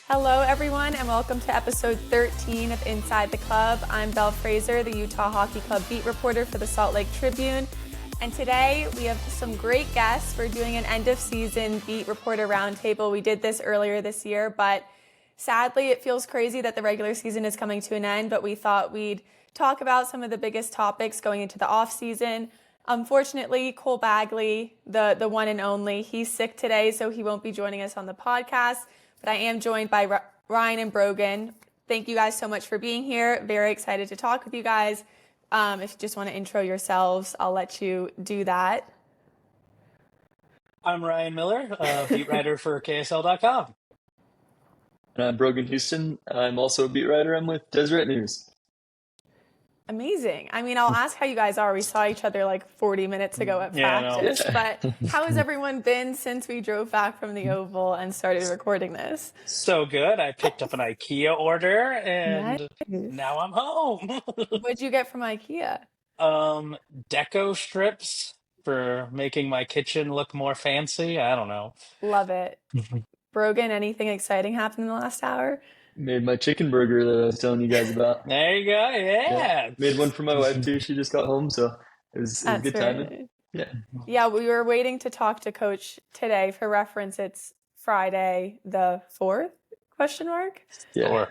Hello, everyone, and welcome to episode 13 of Inside the Club. I'm Belle Fraser, the Utah Hockey Club beat reporter for the Salt Lake Tribune. And today we have some great guests. We're doing an end-of-season beat reporter roundtable. We did this earlier this year, but sadly it feels crazy that the regular season is coming to an end, but we thought we'd talk about some of the biggest topics going into the off-season. Unfortunately, Cole Bagley, the one and only, he's sick today, so he won't be joining us on the podcast. But I am joined by Ryan and Brogan. Thank you guys so much for being here. Very excited to talk with you guys. If you just want to intro yourselves, I'll let you do that. I'm Ryan Miller, beat writer for KSL.com. And I'm Brogan Houston. I'm also a beat writer. I'm with Deseret News. Amazing. I mean, I'll ask how you guys are. We saw each other like 40 minutes ago at practice. But how has everyone been since we drove back from the Oval and started recording this? So good. I picked up an IKEA order and now I'm home. What'd you get from IKEA? Deco strips for making my kitchen look more fancy. I don't know. Love it. Brogan, anything exciting happened in the last hour? Made my chicken burger that I was telling you guys about. There you go. Yeah. Made one for my wife too. She just got home, so it was good timing. Yeah, we were waiting to talk to Coach today. For reference, it's Friday the 4th, question mark? Yeah.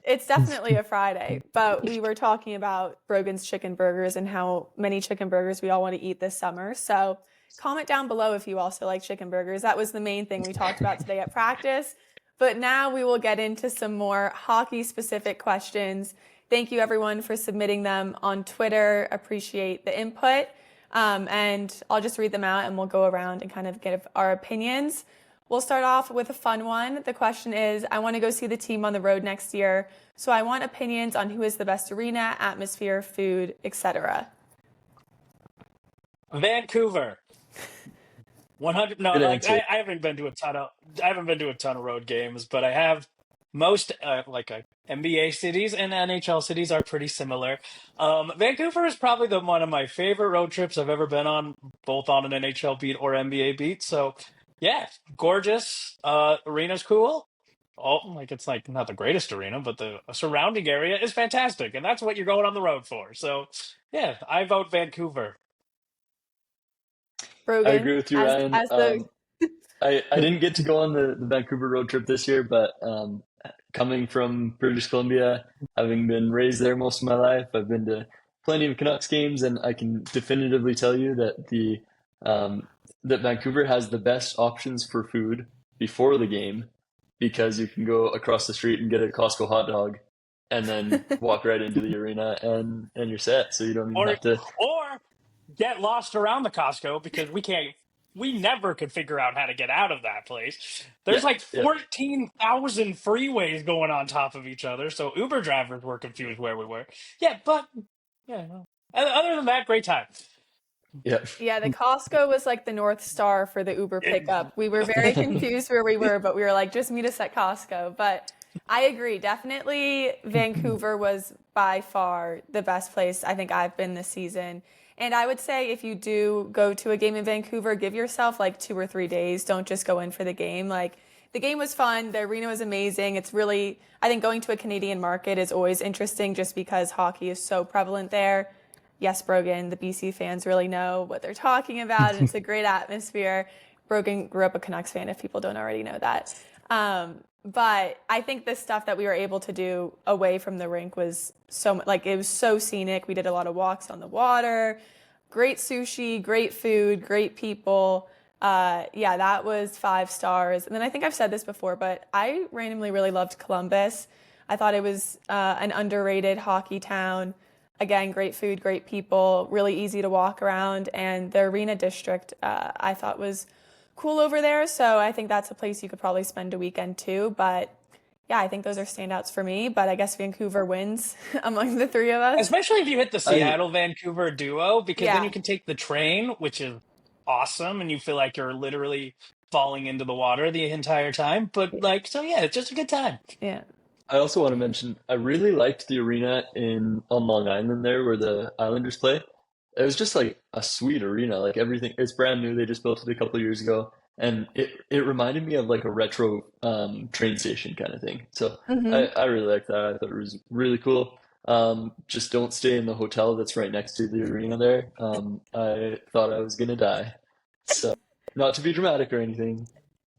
It's definitely a Friday, but we were talking about Brogan's chicken burgers and how many chicken burgers we all want to eat this summer. So comment down below if you also like chicken burgers. That was the main thing we talked about today at practice. But now we will get into some more hockey-specific questions. Thank you, everyone, for submitting them on Twitter. Appreciate the input. And I'll just read them out, and we'll go around and kind of give our opinions. We'll start off with a fun one. The question is, I want to go see the team on the road next year, so I want opinions on who is the best arena, atmosphere, food, etc. Vancouver. 100. No, I haven't been to a ton of road games, but I have most NBA cities and NHL cities are pretty similar. Vancouver is probably one of my favorite road trips I've ever been on, both on an NHL beat or NBA beat. So yeah, gorgeous. Arena's cool. It's like not the greatest arena, but the surrounding area is fantastic, and that's what you're going on the road for. So yeah, I vote Vancouver. Brogan, I agree with you, Ryan. I didn't get to go on the Vancouver road trip this year, but coming from British Columbia, having been raised there most of my life, I've been to plenty of Canucks games, and I can definitively tell you that that Vancouver has the best options for food before the game, because you can go across the street and get a Costco hot dog and then walk right into the arena and you're set. So you don't even have to... Or get lost around the Costco, because we never could figure out how to get out of that place. There's 14,000 freeways going on top of each other, so Uber drivers were confused where we were. Other than that, great time. Yeah, the Costco was like the North Star for the Uber pickup. We were very confused where we were, but we were like, just meet us at Costco. But I agree. Definitely Vancouver was by far the best place I think I've been this season. And I would say if you do go to a game in Vancouver, give yourself like 2 or 3 days. Don't just go in for the game. Like, the game was fun. The arena was amazing. It's really, I think going to a Canadian market is always interesting just because hockey is so prevalent there. Yes, Brogan, the BC fans really know what they're talking about. And it's a great atmosphere. Brogan grew up a Canucks fan, if people don't already know that. But I think the stuff that we were able to do away from the rink was it was so scenic. We did a lot of walks on the water, great sushi, great food, great people. That was 5 stars. And then I think I've said this before, but I randomly really loved Columbus. I thought it was an underrated hockey town. Again, great food, great people, really easy to walk around. And the arena district I thought was cool over there. So I think that's a place you could probably spend a weekend too. But yeah, I think those are standouts for me. But I guess Vancouver wins among the 3 of us. Especially if you hit the Seattle-Vancouver duo, because then you can take the train, which is awesome, and you feel like you're literally falling into the water the entire time. But it's just a good time. Yeah. I also want to mention, I really liked the arena on Long Island there where the Islanders play. It was just like a sweet arena. Like everything, it's brand new. They just built it a couple of years ago. and it reminded me of like a retro train station kind of thing. So Hmm. I really liked that. I thought it was really cool. Just don't stay in the hotel that's right next to the arena there. I thought I was gonna die. So not to be dramatic or anything,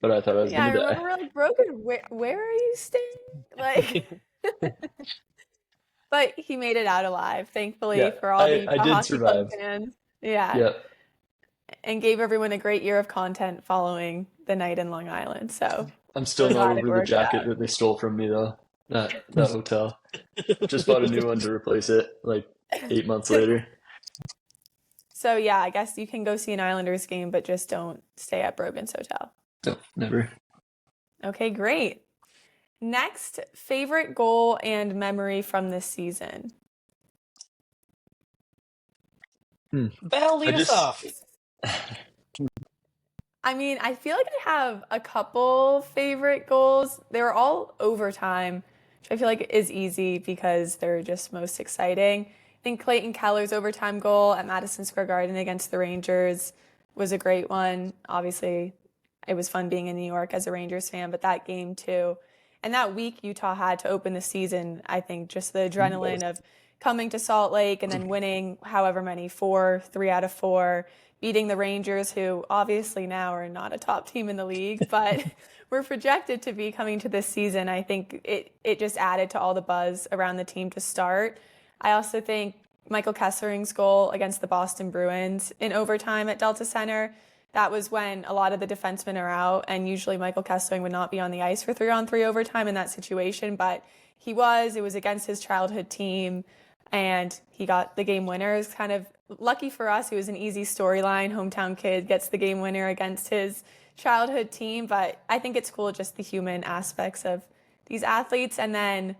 but I thought I was Yeah, I gonna remember die. we're like, Brogan, where are you staying? Like, but he made it out alive, thankfully, Yeah, for all the I Utah did Hockey Club survive. fans. Yeah, Yeah, and gave everyone a great year of content following the night in Long Island. So I'm still we're not glad it over the worked jacket out. that they stole from me though. That hotel. Just bought a new one to replace it like 8 months later. So yeah, I guess you can go see an Islanders game, but just don't stay at Brogan's Hotel. No, never. Okay, great. Next, favorite goal and memory from this season. Hmm. Belle, I lead us just off. I mean, I feel like I have a couple favorite goals. They were all overtime, which I feel like is easy because they're just most exciting. I think Clayton Keller's overtime goal at Madison Square Garden against the Rangers was a great one. Obviously, it was fun being in New York as a Rangers fan, but that game too. And that week Utah had to open the season, I think just the adrenaline of coming to Salt Lake and then winning however many, 3 out of 4, beating the Rangers, who obviously now are not a top team in the league, but we're projected to be coming to this season. I think it just added to all the buzz around the team to start. I also think Michael Kessering's goal against the Boston Bruins in overtime at Delta Center, that was when a lot of the defensemen are out, and usually Michael Kessling would not be on the ice for 3-on-3 overtime in that situation, but he was. It was against his childhood team, and he got the game winner. It was kind of lucky for us. It was an easy storyline. Hometown kid gets the game winner against his childhood team, but I think it's cool just the human aspects of these athletes. And then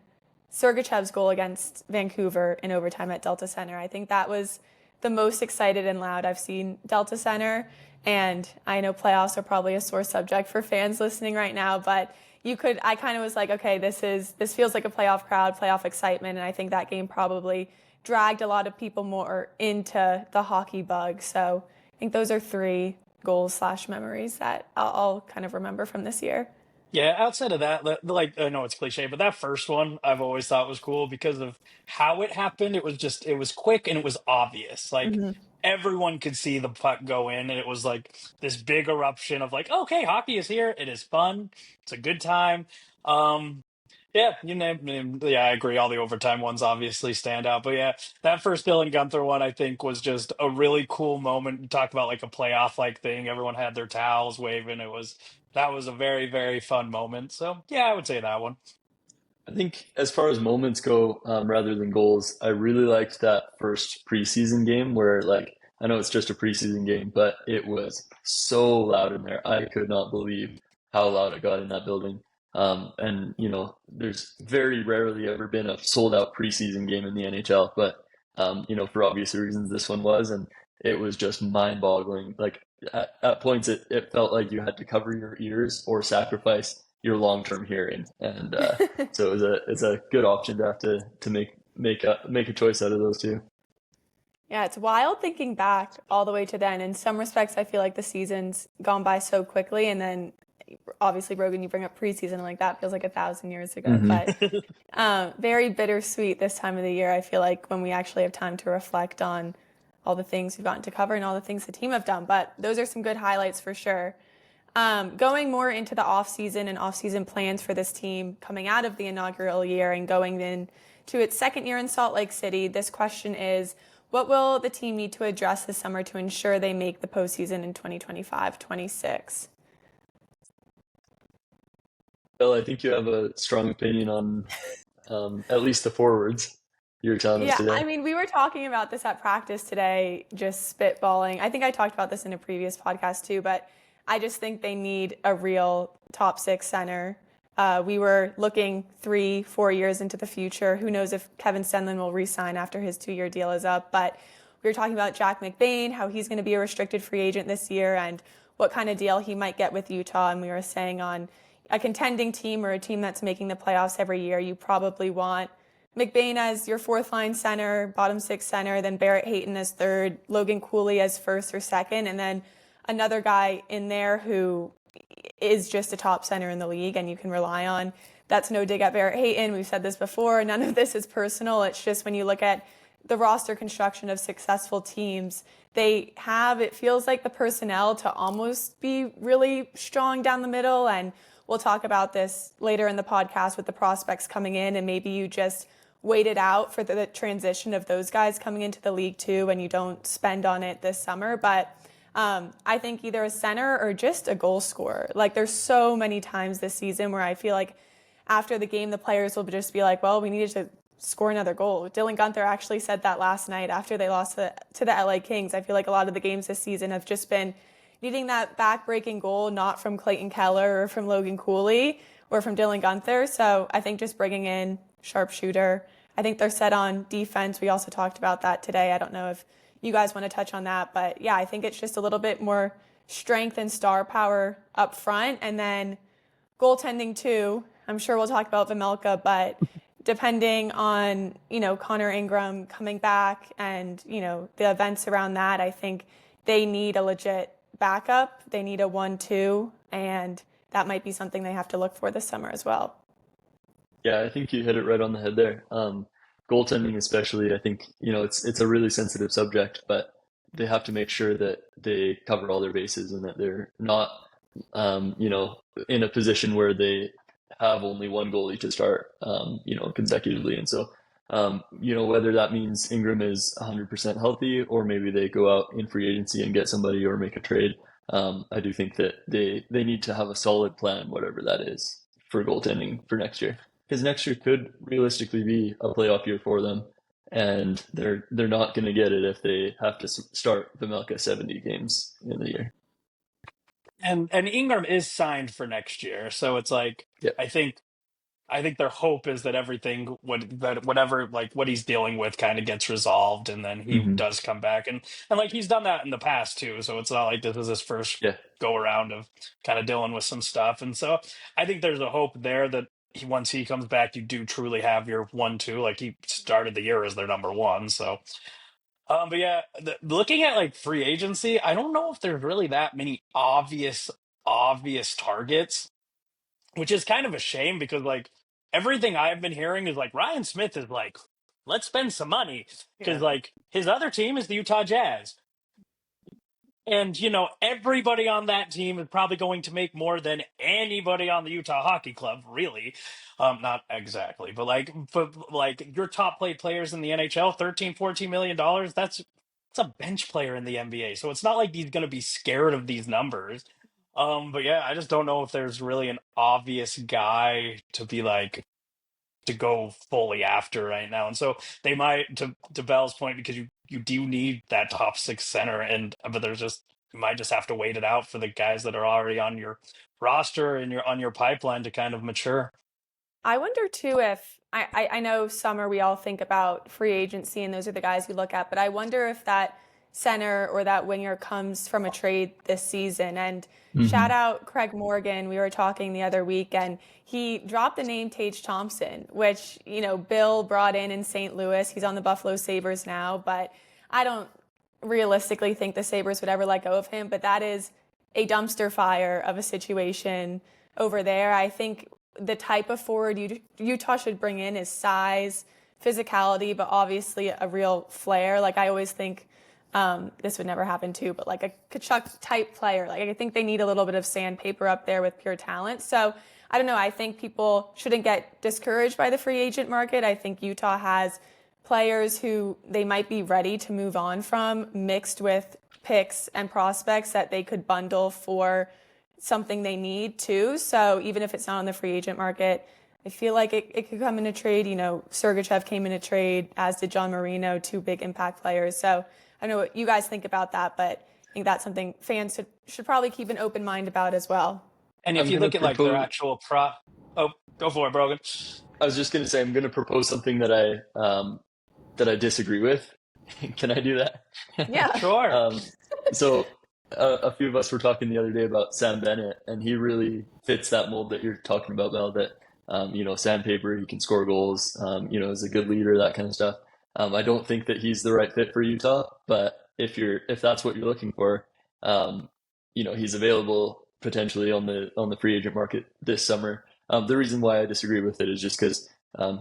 Sergachev's goal against Vancouver in overtime at Delta Center. I think that was the most excited and loud I've seen Delta Center. And I know playoffs are probably a sore subject for fans listening right now, but I kind of was like, okay, this feels like a playoff crowd, playoff excitement. And I think that game probably dragged a lot of people more into the hockey bug. So I think those are 3 goals/memories that I'll kind of remember from this year. Yeah, outside of that, like I know it's cliche, but that first one I've always thought was cool because of how it happened. It was quick and it was obvious. Like Hmm. everyone could see the puck go in, and it was like this big eruption of like, okay, hockey is here. It is fun. It's a good time. Um, yeah, yeah, I agree. All the overtime ones obviously stand out, but yeah, that first Dylan Gunther one I think was just a really cool moment. You talk about like a playoff like thing. Everyone had their towels waving. That was a very, very fun moment. So yeah, I would say that one. I think as far as moments go, rather than goals, I really liked that first preseason game where, like, I know it's just a preseason game, but it was so loud in there. I could not believe how loud it got in that building. And there's very rarely ever been a sold out preseason game in the NHL, but for obvious reasons, this one was, and it was just mind boggling. Like at points, it felt like you had to cover your ears or sacrifice your long term hearing, and so it's a good option to have to make a choice out of those two. Yeah, it's wild thinking back all the way to then. In some respects, I feel like the season's gone by so quickly, and then obviously, Brogan, you bring up preseason, and like that feels like 1,000 years ago. Hmm. But very bittersweet this time of the year. I feel like when we actually have time to reflect on all the things we've gotten to cover and all the things the team have done. But those are some good highlights for sure. Going more into the offseason and offseason plans for this team coming out of the inaugural year and going into its second year in Salt Lake City, this question is, what will the team need to address this summer to ensure they make the postseason in 2025-26? Bill, I think you have a strong opinion on at least the forwards you were telling us Yeah, today. I mean, we were talking about this at practice today, just spitballing. I think I talked about this in a previous podcast too, but I just think they need a real top 6 center. We were looking 3-4 years into the future. Who knows if Kevin Stenlund will re-sign after his 2-year deal is up, but we were talking about Jack McBain, how he's going to be a restricted free agent this year and what kind of deal he might get with Utah. And we were saying on a contending team or a team that's making the playoffs every year, you probably want McBain as your 4th-line center, bottom 6 center, then Barrett Hayton as 3rd, Logan Cooley as 1st or 2nd, and then another guy in there who is just a top center in the league and you can rely on. That's no dig at Barrett Hayton. We've said this before. None of this is personal. It's just when you look at the roster construction of successful teams, it feels like the personnel to almost be really strong down the middle. And we'll talk about this later in the podcast with the prospects coming in, and maybe you just wait it out for the transition of those guys coming into the league too, and you don't spend on it this summer. But I think either a center or just a goal scorer. Like, there's so many times this season where I feel like after the game, the players will just be like, well, we needed to score another goal. Dylan Guenther actually said that last night after they lost to the LA Kings. I feel like a lot of the games this season have just been needing that back-breaking goal, not from Clayton Keller or from Logan Cooley or from Dylan Guenther. So I think just bringing in sharpshooter. I think they're set on defense. We also talked about that today. I don't know if you guys want to touch on that, but yeah, I think it's just a little bit more strength and star power up front, and then goaltending too. I'm sure we'll talk about Vejmelka, but depending on, Connor Ingram coming back and, the events around that, I think they need a legit backup. They need a 1-2, and that might be something they have to look for this summer as well. Yeah, I think you hit it right on the head there. Goaltending especially, I think, it's a really sensitive subject, but they have to make sure that they cover all their bases and that they're not, in a position where they have only one goalie to start, consecutively. And so, whether that means Ingram is 100% healthy or maybe they go out in free agency and get somebody or make a trade, I do think that they need to have a solid plan, whatever that is, for goaltending for next year. Because next year could realistically be a playoff year for them, and they're not going to get it if they have to start Vejmelka 70 games in the year. And Ingram is signed for next year, so it's like, Yep. I think their hope is that whatever like what he's dealing with kind of gets resolved, and then he does come back, and like he's done that in the past too. So it's not like this is his first go around of kind of dealing with some stuff, and so I think there's a hope there that once he comes back, you do truly have your 1-2. Like, he started the year as their number one, so. But yeah, looking at like free agency, I don't know if there's really that many obvious targets, which is kind of a shame because like everything I've been hearing is like Ryan Smith is like, let's spend some money because like his other team is the Utah Jazz. And, everybody on that team is probably going to make more than anybody on the Utah Hockey Club, really. Not exactly, but your top paid players in the NHL, $13-14 million, that's a bench player in the NBA. So it's not like he's going to be scared of these numbers. But yeah, I just don't know if there's really an obvious guy to be like, to go fully after right now. And so they might, to Belle's point, because you do need that top six center, but you might just have to wait it out for the guys that are already on your roster and on your pipeline to kind of mature. I wonder too if I know summer we all think about free agency and those are the guys we look at, but I wonder if that center or that winger comes from a trade this season. And shout out Craig Morgan. We were talking the other week and he dropped the name Tage Thompson, which, Bill brought in St. Louis. He's on the Buffalo Sabres now, but I don't realistically think the Sabres would ever let go of him. But that is a dumpster fire of a situation over there. I think the type of forward Utah should bring in is size, physicality, but obviously a real flair. Like, I always think this would never happen too, but like a Kachuk type player. Like, I think they need a little bit of sandpaper up there with pure talent. So I don't know. I think people shouldn't get discouraged by the free agent market. I think Utah has players who they might be ready to move on from, mixed with picks and prospects that they could bundle for something they need too. So even if it's not on the free agent market, I feel like it could come in a trade. Sergachev came in a trade, as did John Marino, two big impact players. So I don't know what you guys think about that, but I think that's something fans should probably keep an open mind about as well. And if you look at like their actual go for it, Brogan. I was just going to say, I'm going to propose something that I disagree with. Can I do that? Yeah, sure. So a few of us were talking the other day about Sam Bennett, and he really fits that mold that you're talking about, Mel, that, sandpaper, he can score goals, is a good leader, that kind of stuff. I don't think that he's the right fit for Utah, but if that's what you're looking for, he's available potentially on the free agent market this summer. The reason why I disagree with it is just because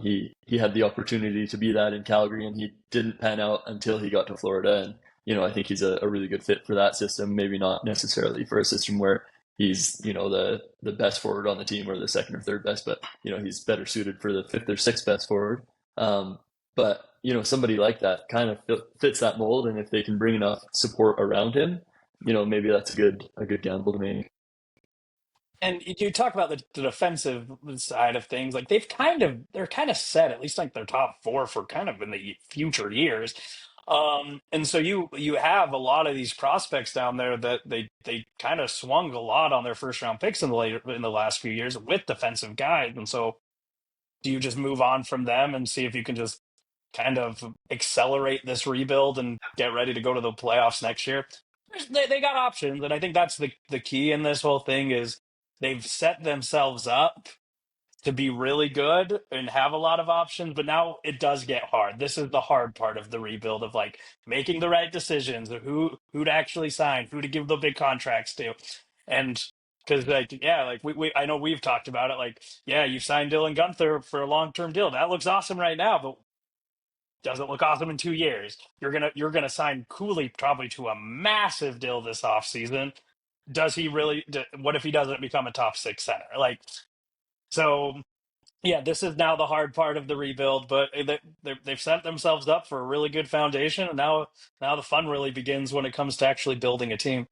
he had the opportunity to be that in Calgary, and he didn't pan out until he got to Florida. And I think he's a really good fit for that system. Maybe not necessarily for a system where he's the best forward on the team or the second or third best, but he's better suited for the fifth or sixth best forward. But somebody like that kind of fits that mold, and if they can bring enough support around him, maybe that's a good gamble to make. And you talk about the defensive side of things, like they're kind of set, at least like their top four for kind of in the future years. And so you have a lot of these prospects down there that they kind of swung a lot on their first round picks in the last few years with defensive guys. And so do you just move on from them and see if you can just kind of accelerate this rebuild and get ready to go to the playoffs next year? They got options, and I think that's the key in this whole thing is they've set themselves up to be really good and have a lot of options, but now it does get hard. This is the hard part of the rebuild of like making the right decisions of who to actually sign, who to give the big contracts to. And because like we I know we've talked about it, like, yeah, you signed Dylan Gunther for a long-term deal. That looks awesome right now, but doesn't look awesome in 2 years. You're gonna sign Cooley probably to a massive deal this offseason. Does he really? What if he doesn't become a top six center? Like, so yeah, this is now the hard part of the rebuild, but they've set themselves up for a really good foundation, and now the fun really begins when it comes to actually building a team.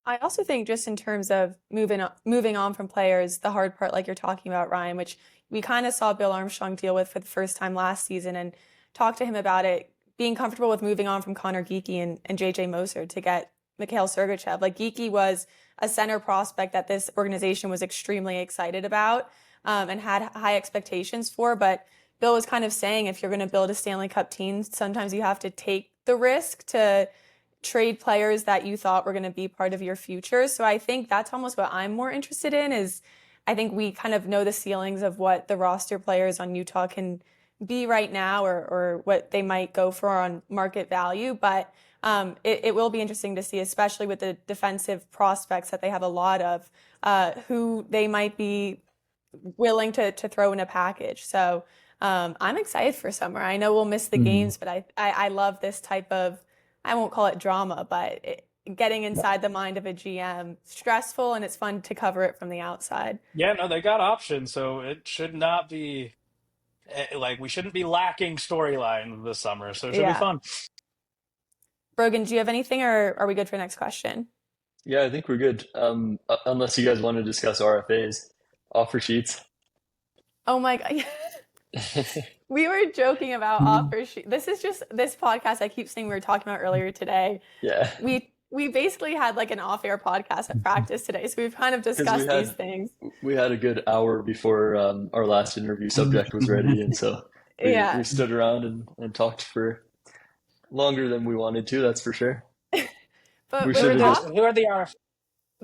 I also think just in terms of moving on from players, the hard part, like you're talking about, Ryan, which we kind of saw Bill Armstrong deal with for the first time last season, and talked to him about it, being comfortable with moving on from Connor Geekie and JJ Moser to get Mikhail Sergachev. Like Geekie was a center prospect that this organization was extremely excited about, and had high expectations for. But Bill was kind of saying, if you're going to build a Stanley Cup team, sometimes you have to take the risk to trade players that you thought were going to be part of your future. So I think that's almost what I'm more interested in is I think we kind of know the ceilings of what the roster players on Utah can be right now or what they might go for on market value. But it will be interesting to see, especially with the defensive prospects that they have a lot of, who they might be willing to throw in a package. So I'm excited for summer. I know we'll miss the games, but I love this type of, I won't call it drama, but getting inside the mind of a GM, stressful, and it's fun to cover it from the outside. Yeah, no, they got options, so it should not be like we shouldn't be lacking storyline this summer. So it should be fun. Brogan, do you have anything, or are we good for the next question? Yeah, I think we're good. Unless you guys want to discuss RFAs, offer sheets. Oh my God. We were joking about offer sheet. This is just this podcast I keep saying we were talking about earlier today. Yeah. We basically had like an off-air podcast at practice today, so we've kind of discussed these things. We had a good hour before our last interview subject was ready, and so we stood around and talked for longer than we wanted to, that's for sure. But We should have Who are the RF?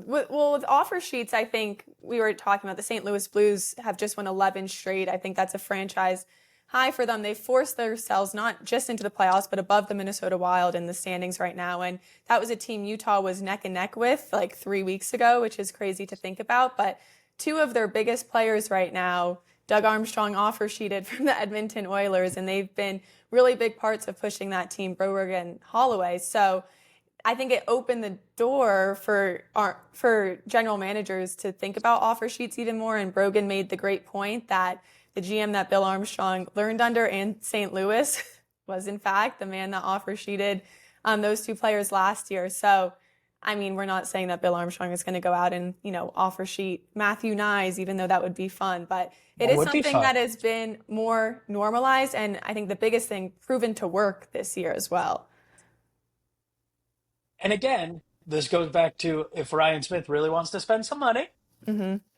well, with offer sheets, I think we were talking about the St. Louis Blues have just won 11 straight. I think that's a franchise high for them. They forced themselves not just into the playoffs, but above the Minnesota Wild in the standings right now. And that was a team Utah was neck and neck with like 3 weeks ago, which is crazy to think about. But two of their biggest players right now, Doug Armstrong offer sheeted from the Edmonton Oilers, and they've been really big parts of pushing that team, Brogan and Holloway. So I think it opened the door for general managers to think about offer sheets even more. And Brogan made the great point that the GM that Bill Armstrong learned under in St. Louis was, in fact, the man that offer sheeted those two players last year. So, I mean, we're not saying that Bill Armstrong is going to go out and, offer sheet Matthew Nyes, even though that would be fun. But it is something that has been more normalized. And I think the biggest thing, proven to work this year as well. And again, this goes back to if Ryan Smith really wants to spend some money,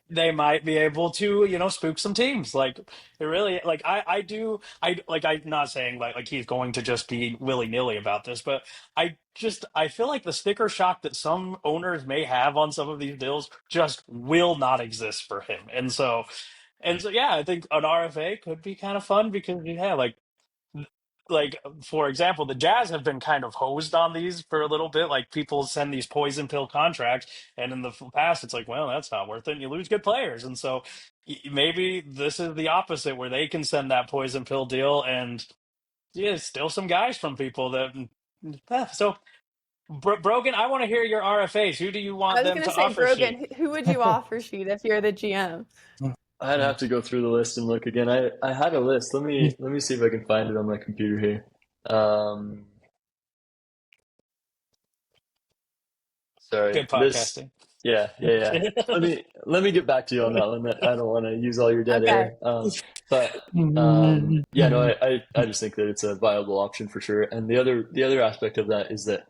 they might be able to, spook some teams. Like it really, like I'm not saying like he's going to just be willy-nilly about this, but I feel like the sticker shock that some owners may have on some of these deals just will not exist for him. And so yeah, I think an RFA could be kind of fun because like, for example, the Jazz have been kind of hosed on these for a little bit. Like, people send these poison pill contracts, and in the past, it's like, well, that's not worth it. And you lose good players, and so maybe this is the opposite, where they can send that poison pill deal and yeah, still some guys from people that. So, Brogan, I want to hear your RFAs. Who do you I want was them going to to say, offer sheet? Brogan, who would you offer sheet if you're the GM? I'd have to go through the list and look again. I had a list. Let me see if I can find it on my computer here. Sorry. Good podcasting. Yeah. Let me get back to you on that one. I don't want to use all your dead Okay. air. But yeah, no, I just think that it's a viable option for sure. And the other aspect of that is that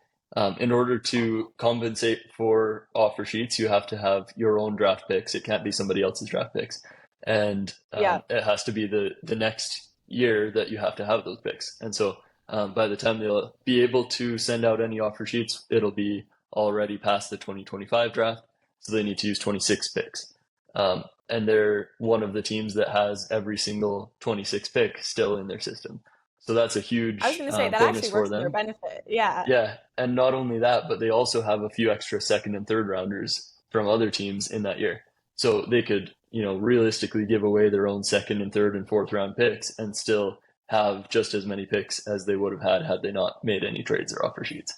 in order to compensate for offer sheets, you have to have your own draft picks. It can't be somebody else's draft picks, and Yeah. it has to be the next year that you have to have those picks. And so by the time they'll be able to send out any offer sheets, it'll be already past the 2025 draft, so they need to use 26 picks. And they're one of the teams that has every single 26 pick still in their system. So that's a huge I was going to say, that bonus actually for works in their them. benefit. Yeah. Yeah, and not only that, but they also have a few extra second and third rounders from other teams in that year. So they could, realistically give away their own second and third and fourth round picks and still have just as many picks as they would have had they not made any trades or offer sheets.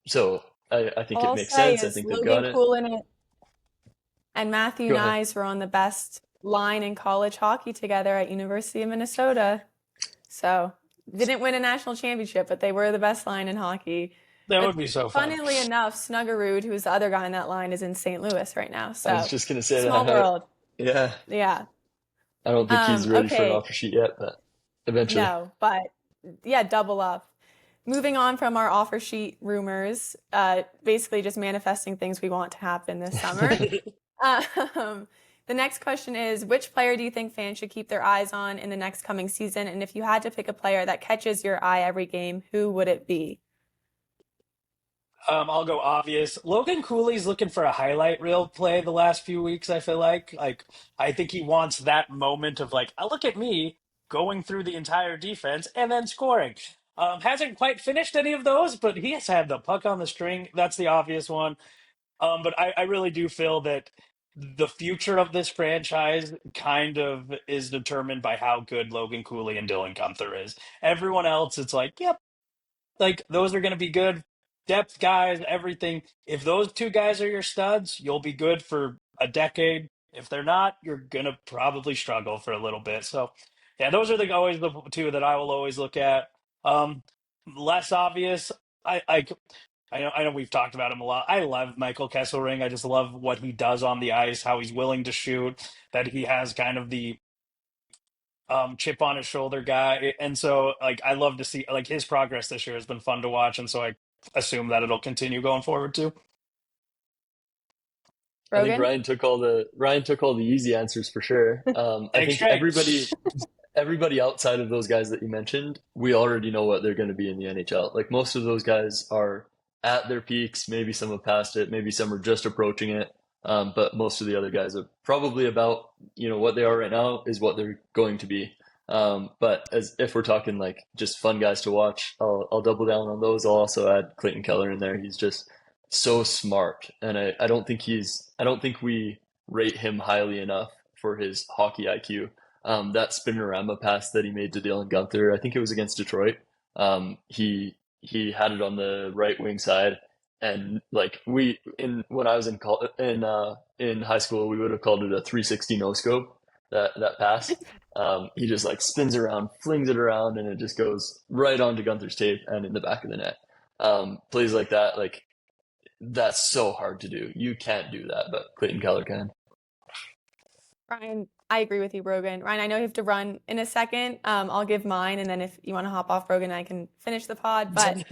So I think All it I'll makes say sense. I is think they've got Logan it. Coolin and Matthew Go ahead. Nyes were on the best line in college hockey together at University of Minnesota. So didn't win a national championship, but they were the best line in hockey. That would be so fun. Funnily enough, Snuggerud, who's the other guy in that line, is in St. Louis right now. So I was just gonna say small that. world. Yeah, Yeah. I don't think he's ready for an Okay. offer sheet yet, but eventually. No, but yeah, double up. Moving on from our offer sheet rumors, basically just manifesting things we want to happen this summer. The next question is, which player do you think fans should keep their eyes on in the next coming season? And if you had to pick a player that catches your eye every game, who would it be? I'll go obvious. Logan Cooley's looking for a highlight reel play the last few weeks, I feel like. I think he wants that moment of like, look at me going through the entire defense and then scoring. Hasn't quite finished any of those, but he has had the puck on the string. That's the obvious one. But I really do feel that the future of this franchise kind of is determined by how good Logan Cooley and Dylan Gunther is. Everyone else, it's like, yep, like those are going to be good depth guys, everything. If those two guys are your studs, you'll be good for a decade. If they're not, you're going to probably struggle for a little bit. So, yeah, those are always the two that I will always look at. Um, Less obvious, I know we've talked about him a lot. I love Michael Kesselring. I just love what he does on the ice, how he's willing to shoot, that he has kind of the chip on his shoulder guy. And so like I love to see like his progress this year has been fun to watch, and so I assume that it'll continue going forward too. I think Brogan? Ryan took all the easy answers for sure. I think everybody outside of those guys that you mentioned, we already know what they're going to be in the NHL. Like most of those guys are at their peaks. Maybe some have passed it. Maybe some are just approaching it. But most of the other guys are probably about, what they are right now is what they're going to be. But if we're talking like just fun guys to watch, I'll double down on those. I'll also add Clayton Keller in there. He's just so smart, and I don't think we rate him highly enough for his hockey IQ. That spinorama pass that he made to Dylan Gunther, I think it was against Detroit. He had it on the right wing side, and like when I was in high school, we would have called it a 360 no scope. That pass, he just like spins around, flings it around, and it just goes right onto Gunther's tape and in the back of the net. Plays like that, like that's so hard to do. You can't do that, but Clayton Keller can. Ryan, I agree with you, Brogan. Ryan, I know you have to run in a second. I'll give mine, and then if you want to hop off, Brogan, I can finish the pod. But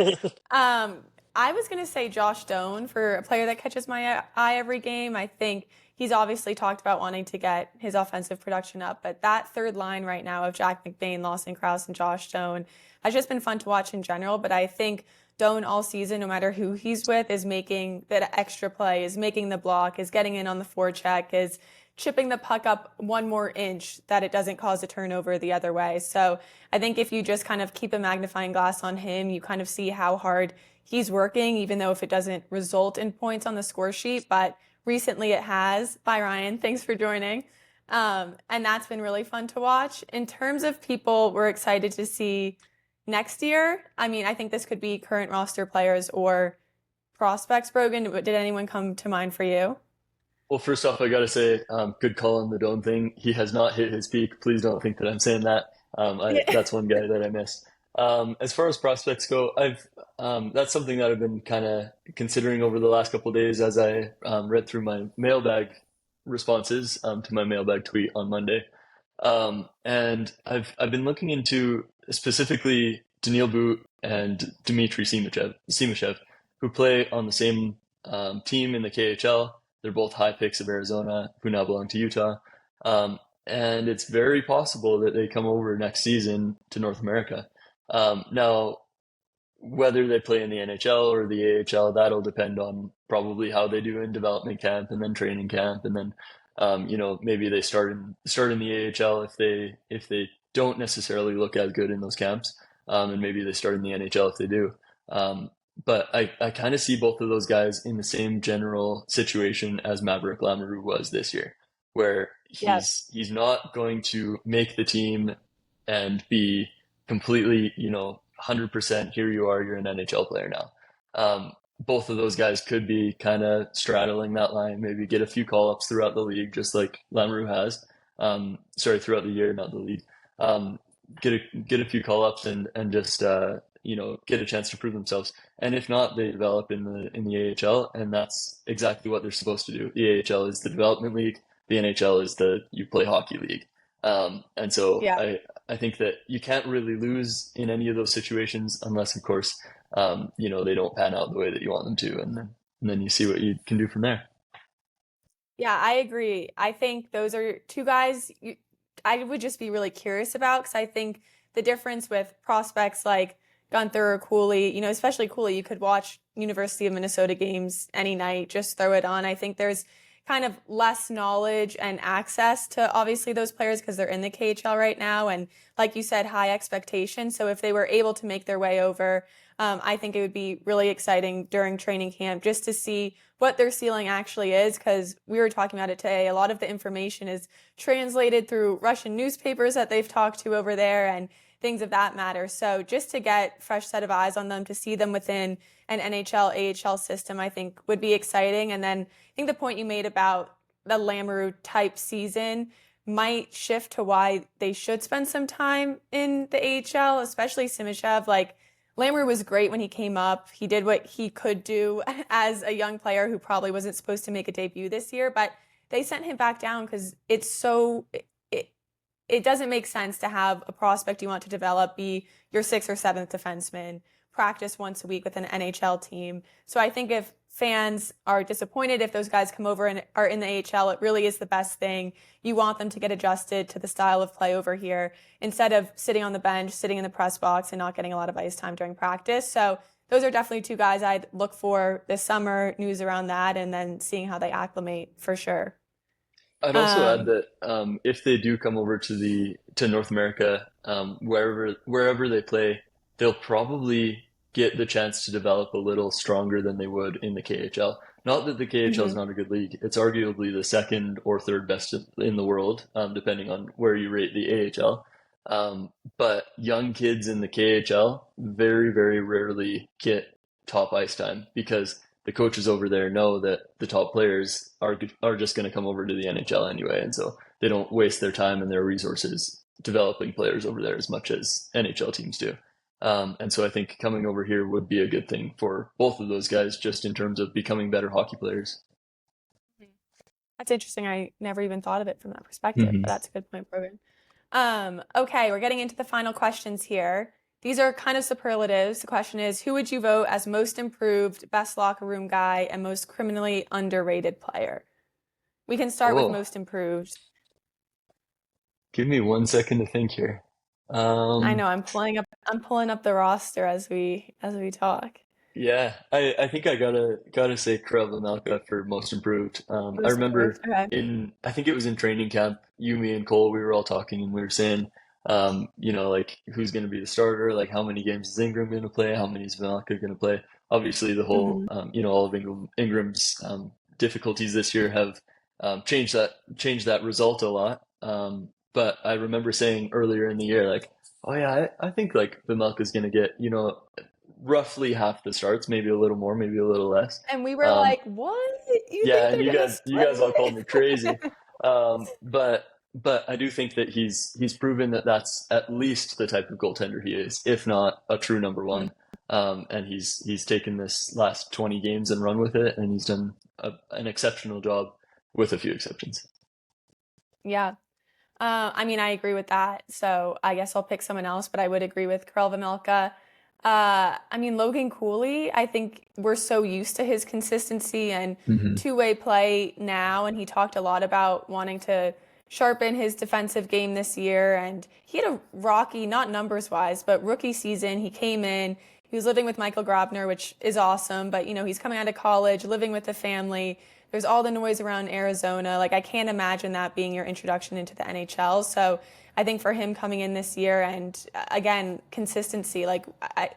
I was going to say Josh Doan for a player that catches my eye every game. I think he's obviously talked about wanting to get his offensive production up, but that third line right now of Jack McBain, Lawson Krause, and Josh Doan has just been fun to watch in general. But I think Doan all season, no matter who he's with, is making that extra play, is making the block, is getting in on the forecheck, is chipping the puck up one more inch that it doesn't cause a turnover the other way. So I think if you just kind of keep a magnifying glass on him, you kind of see how hard he's working, even though if it doesn't result in points on the score sheet. But recently it has. Bye, Ryan. Thanks for joining. And that's been really fun to watch. In terms of people we're excited to see next year, I mean, I think this could be current roster players or prospects. Brogan, did anyone come to mind for you? Well, first off, I gotta say, good call on the Dome thing. He has not hit his peak. Please don't think that I'm saying that. That's one guy that I miss. As far as prospects go, that's something that I've been kind of considering over the last couple of days as I read through my mailbag responses to my mailbag tweet on Monday. And I've been looking into specifically Daniil Boot and Dmitry Simashev, who play on the same team in the KHL. They're both high picks of Arizona, who now belong to Utah. And it's very possible that they come over next season to North America. Now, whether they play in the NHL or the AHL, that'll depend on probably how they do in development camp and then training camp, and then maybe they start in the AHL if they don't necessarily look as good in those camps, and maybe they start in the NHL if they do. But I kind of see both of those guys in the same general situation as Maverick Lamoureux was this year, where he's not going to make the team and be completely, 100% here you are, you're an NHL player now. Both of those guys could be kind of straddling that line, maybe get a few call-ups throughout the league, just like Lamoureux has. Throughout the year, not the league. Get a few call-ups and just get a chance to prove themselves. And if not, they develop in the AHL, and that's exactly what they're supposed to do. The AHL is the development league. The NHL is you play hockey league. And so I think that you can't really lose in any of those situations unless, of course, they don't pan out the way that you want them to, and then you see what you can do from there. Yeah, I agree. I think those are two guys I would just be really curious about, because I think the difference with prospects like Gunther or Cooley, especially Cooley, you could watch University of Minnesota games any night, just throw it on. I think there's kind of less knowledge and access to obviously those players because they're in the KHL right now. And like you said, high expectations. So if they were able to make their way over, I think it would be really exciting during training camp just to see what their ceiling actually is, because we were talking about it today. A lot of the information is translated through Russian newspapers that they've talked to over there and things of that matter. So just to get fresh set of eyes on them, to see them within an NHL, AHL system, I think would be exciting. And then I think the point you made about the Lamoureux type season might shift to why they should spend some time in the AHL, especially Simashev. Like, Lamoureux was great when he came up. He did what he could do as a young player who probably wasn't supposed to make a debut this year, but they sent him back down because it doesn't make sense to have a prospect you want to develop be your sixth or seventh defenseman, practice once a week with an NHL team. So I think if fans are disappointed if those guys come over and are in the AHL, it really is the best thing. You want them to get adjusted to the style of play over here instead of sitting on the bench, sitting in the press box, and not getting a lot of ice time during practice. So those are definitely two guys I'd look for this summer, news around that, and then seeing how they acclimate for sure. I'd also add that if they do come over to North America, wherever they play, they'll probably get the chance to develop a little stronger than they would in the KHL. Not that the KHL is not a good league; it's arguably the second or third best in the world, depending on where you rate the AHL. But young kids in the KHL very, very rarely get top ice time because the coaches over there know that the top players are just going to come over to the NHL anyway, and so they don't waste their time and their resources developing players over there as much as NHL teams do. And so I think coming over here would be a good thing for both of those guys, just in terms of becoming better hockey players. That's interesting. I never even thought of it from that perspective, but that's a good point, Brogan. Okay, we're getting into the final questions here. These are kind of superlatives. The question is, who would you vote as most improved, best locker room guy, and most criminally underrated player? We can start with most improved. Give me 1 second to think here. I know I'm pulling up the roster as we talk. Yeah, I think I gotta say Karel Vejmelka for most improved. I Most improved. remember Okay. I think it was in training camp, you, me, and Cole, we were all talking and we were saying, like who's gonna be the starter, like how many games is Ingram gonna play, how many is Vejmelka gonna play. Obviously, the whole, Hmm. all of Ingram's difficulties this year have changed that result a lot. But I remember saying earlier in the year, like, oh yeah, I think like Vejmelka's gonna get, roughly half the starts, maybe a little more, maybe a little less. And we were Um, like, what? You yeah, think and they're gonna you guys all called me crazy. split? But I do think that he's proven that that's at least the type of goaltender he is, if not a true number one. And he's taken this last 20 games and run with it, and he's done an exceptional job with a few exceptions. Yeah. I mean, I agree with that. So I guess I'll pick someone else, but I would agree with Karel Vejmelka. I mean, Logan Cooley, I think we're so used to his consistency and Hmm. two-way play now, and he talked a lot about wanting to sharpen his defensive game this year. And he had a rocky, not numbers wise, but rookie season. He came in, he was living with Michael Grabner, which is awesome, but he's coming out of college, living with the family. There's all the noise around Arizona. Like, I can't imagine that being your introduction into the NHL. So I think for him coming in this year and again, consistency, like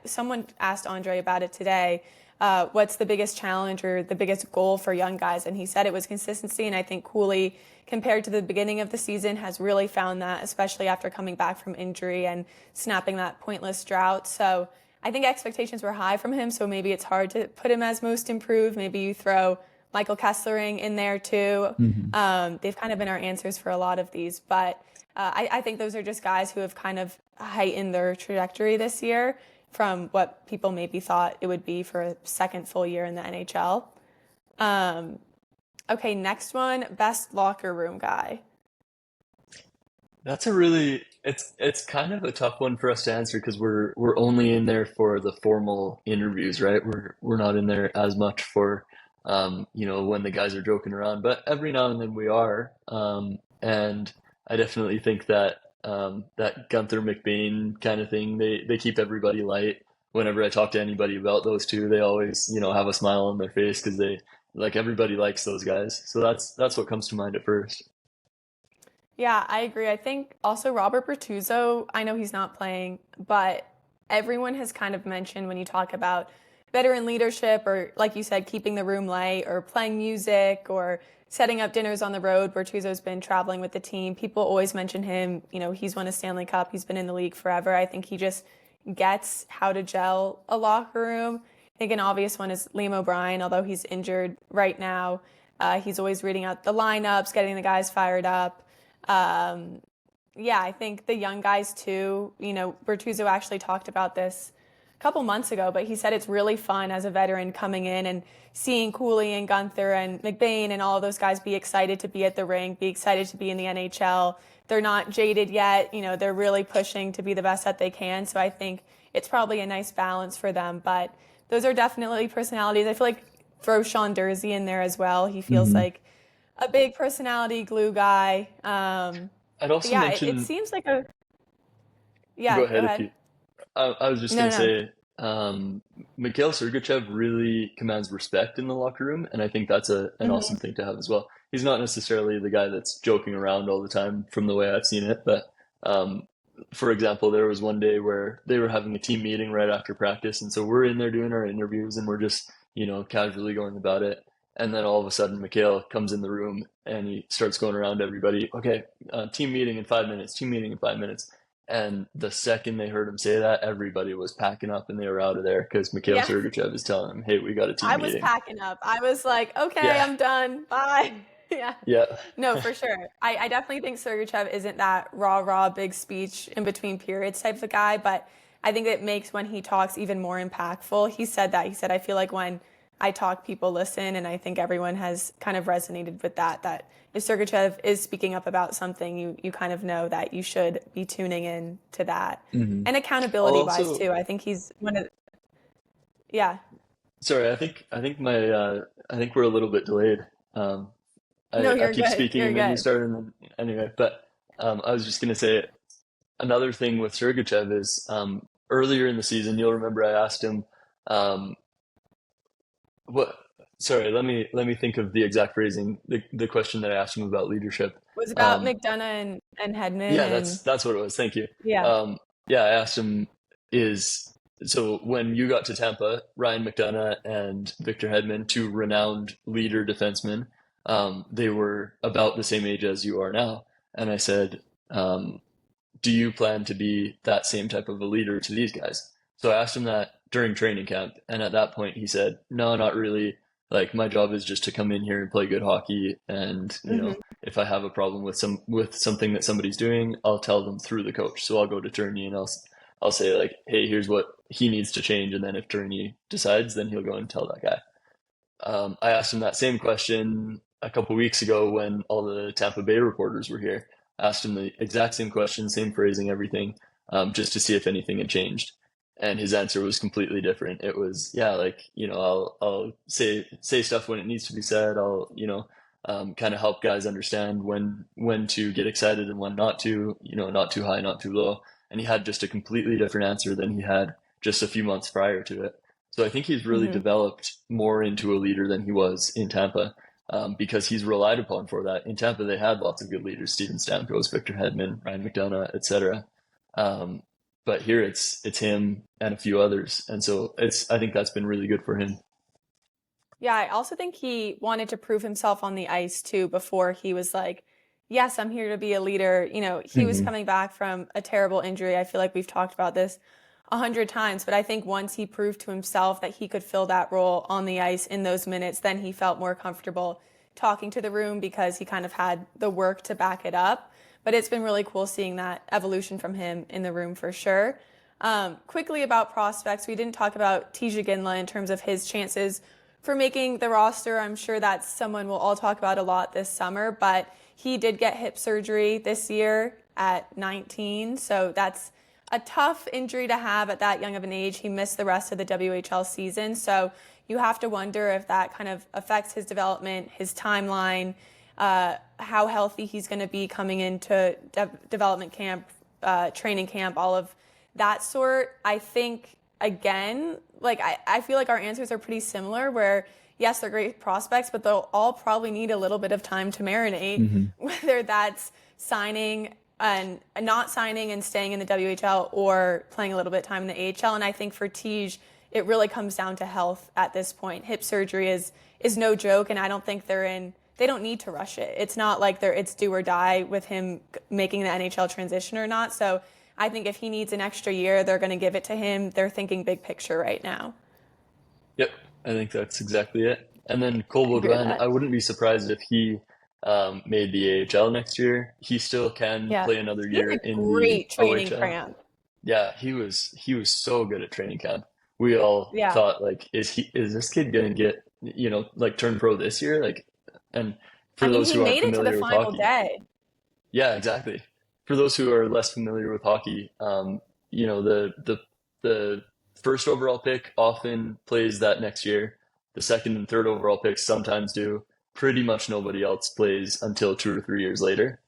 someone asked Andre about it today. What's the biggest challenge or the biggest goal for young guys? And he said it was consistency. And I think Cooley, compared to the beginning of the season, has really found that, especially after coming back from injury and snapping that pointless drought. So I think expectations were high from him. So maybe it's hard to put him as most improved. Maybe you throw Michael Kesslering in there too. Hmm. They've kind of been our answers for a lot of these, but I think those are just guys who have kind of heightened their trajectory this year from what people maybe thought it would be for a second full year in the NHL. Um, okay, next one, best locker room guy. That's a really it's kind of a tough one for us to answer because we're only in there for the formal interviews, right? We're not in there as much for when the guys are joking around, but every now and then we are. And I definitely think that that Gunther McBain kind of thing, they keep everybody light. Whenever I talk to anybody about those two, they always, have a smile on their face because they like everybody likes those guys. So that's what comes to mind at first. Yeah, I agree. I think also Robert Bertuzzo, I know he's not playing, but everyone has kind of mentioned when you talk about veteran leadership or, like you said, keeping the room light or playing music or setting up dinners on the road. Bertuzzo's been traveling with the team. People always mention him. He's won a Stanley Cup. He's been in the league forever. I think he just gets how to gel a locker room. I think an obvious one is Liam O'Brien, although he's injured right now. He's always reading out the lineups, getting the guys fired up. Um, yeah, I think the young guys too. Bertuzzo actually talked about this a couple months ago, but he said it's really fun as a veteran coming in and seeing Cooley and Gunther and McBain and all of those guys be excited to be at the rink, be excited to be in the NHL. They're not jaded yet. They're really pushing to be the best that they can. So I think it's probably a nice balance for them. But those are definitely personalities. I feel like throw Sean Dursey in there as well. He feels Hmm. like a big personality glue guy. I'd But also yeah, it mention, seems like a go yeah. Go ahead if ahead. you I was just No, gonna no. say, Mikhail Sergachev really commands respect in the locker room, and I think that's an awesome Hmm. thing to have as well. He's not necessarily the guy that's joking around all the time, from the way I've seen it, but um, for example, there was one day where they were having a team meeting right after practice, and so we're in there doing our interviews, and we're just casually going about it, and then all of a sudden, Mikhail comes in the room and he starts going around to everybody. Okay, team meeting in 5 minutes. Team meeting in 5 minutes. And the second they heard him say that, everybody was packing up and they were out of there because Mikhail Yeah, Sergachev is telling them, "Hey, we got a team I was meeting." packing up. I was like, okay, Yeah, I'm done. Bye. Yeah. yeah. No, for sure. I definitely think Sergachev isn't that rah big speech in between periods type of guy, but I think it makes when he talks even more impactful. He said that. He said, I feel like when I talk, people listen, and I think everyone has kind of resonated with that. That if Sergachev is speaking up about something, you kind of know that you should be tuning in to that. Hmm. And I'll accountability wise also, too. I think he's one of yeah. sorry, I think we're a little bit delayed. Um, No, I you're keep good. speaking You're and then you good. start, and then anyway. But I was just gonna say another thing with Sergachev is earlier in the season, you'll remember I asked him. Um, What? Sorry, let me think of the exact phrasing. The question that I asked him about leadership. It was about Um, McDonough and Hedman yeah, and that's what it was. Thank you. yeah. Yeah, I asked him is so when you got to Tampa, Ryan McDonough and Victor Hedman, two renowned leader defensemen, they were about the same age as you are now. And I said, um, do you plan to be that same type of a leader to these guys? So I asked him that during training camp, and at that point he said, no, not really. Like my job is just to come in here and play good hockey, and Hmm. if I have a problem with something that somebody's doing, I'll tell them through the coach. So I'll go to Turney and I'll say like, hey, here's what he needs to change, and then if Turney decides, then he'll go and tell that guy. I asked him that same question a couple weeks ago when all the Tampa Bay reporters were here. Asked him the exact same question, same phrasing, everything, just to see if anything had changed. And his answer was completely different. It was, yeah, like, I'll say stuff when it needs to be said. I'll, kind of help guys understand when to get excited and when not to, not too high, not too low. And he had just a completely different answer than he had just a few months prior to it. So I think he's really Hmm. developed more into a leader than he was in Tampa, because he's relied upon for that. In Tampa, they had lots of good leaders: Steven Stamkos, Victor Hedman, Ryan McDonough, etc. Um, but here it's him and a few others, and so I think that's been really good for him. Yeah, I also think he wanted to prove himself on the ice too before he was like, yes, I'm here to be a leader. He was Hmm. coming back from a terrible injury. I feel like we've talked about this 100 times, but I think once he proved to himself that he could fill that role on the ice in those minutes, then he felt more comfortable talking to the room because he kind of had the work to back it up. But it's been really cool seeing that evolution from him in the room for sure. Quickly about prospects, we didn't talk about Tija Ginla in terms of his chances for making the roster. I'm sure that's someone we'll all talk about a lot this summer, but he did get hip surgery this year at 19. So that's a tough injury to have at that young of an age. He missed the rest of the WHL season. So you have to wonder if that kind of affects his development, his timeline, how healthy he's going to be coming into development camp, training camp, all of that sort. I think, again, like I feel like our answers are pretty similar where yes, they're great prospects, but they'll all probably need a little bit of time to marinate, Hmm. whether that's signing and not signing and staying in the WHL or playing a little bit of time in the AHL. And I think for Tej, it really comes down to health at this point. Hip surgery is no joke, and I don't think they don't need to rush it. It's not like it's do or die with him making the NHL transition or not. So I think if he needs an extra year, they're going to give it to him. They're thinking big picture right now. Yep, I think that's exactly it. And then Cole I agree with Beaudoin, that. I wouldn't be surprised if he made the AHL next year. He still can Yeah. play another He had year a in the great training OHL. camp. Yeah, he was so good at training camp. We all Yeah. thought like, is this kid gonna get like turn pro this year? Like, and I for mean, those he who aren't made it to the familiar with final hockey, day. yeah, exactly. For those who are less familiar with hockey, the first overall pick often plays that next year. The second and third overall picks sometimes do. Pretty much nobody else plays until 2 or 3 years later.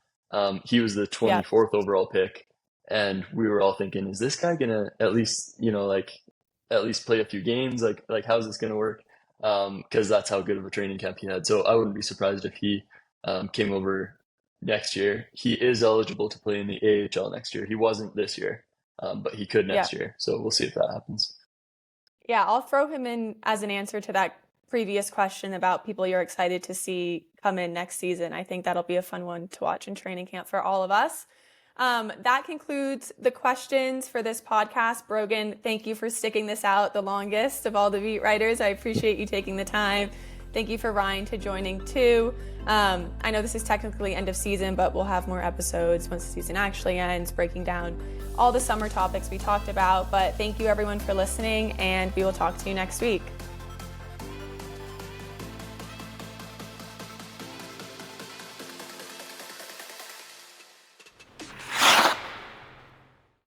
He was the Yeah. 24th overall pick, and we were all thinking, is this guy gonna at least, like at least play a few games? Like how's this gonna work? Because that's how good of a training camp he had. So I wouldn't be surprised if he came over next year. He is eligible to play in the AHL next year. He wasn't this year, but he could Yeah. next year. So we'll see if that happens. Yeah. I'll throw him in as an answer to that previous question about people you're excited to see come in next season. I think that'll be a fun one to watch in training camp for all of us. That concludes the questions for this podcast. Brogan, thank you for sticking this out the longest of all the beat writers. I appreciate you taking the time. Thank you for Ryan to joining too. I know this is technically end of season, but we'll have more episodes once the season actually ends, breaking down all the summer topics we talked about. But thank you everyone for listening, and we will talk to you next week.